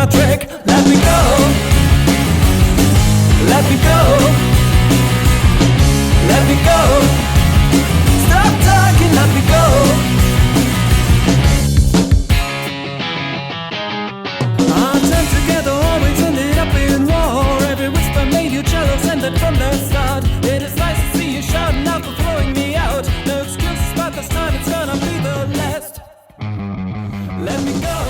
my trick. Let me go. Let me go. Let me go. Stop talking, let me go. Our time together always ended up in war. Every whisper made you jealous, ended from the start. It is nice to see you shouting out for throwing me out. No excuses, but this time it's gonna be the last. Let me go.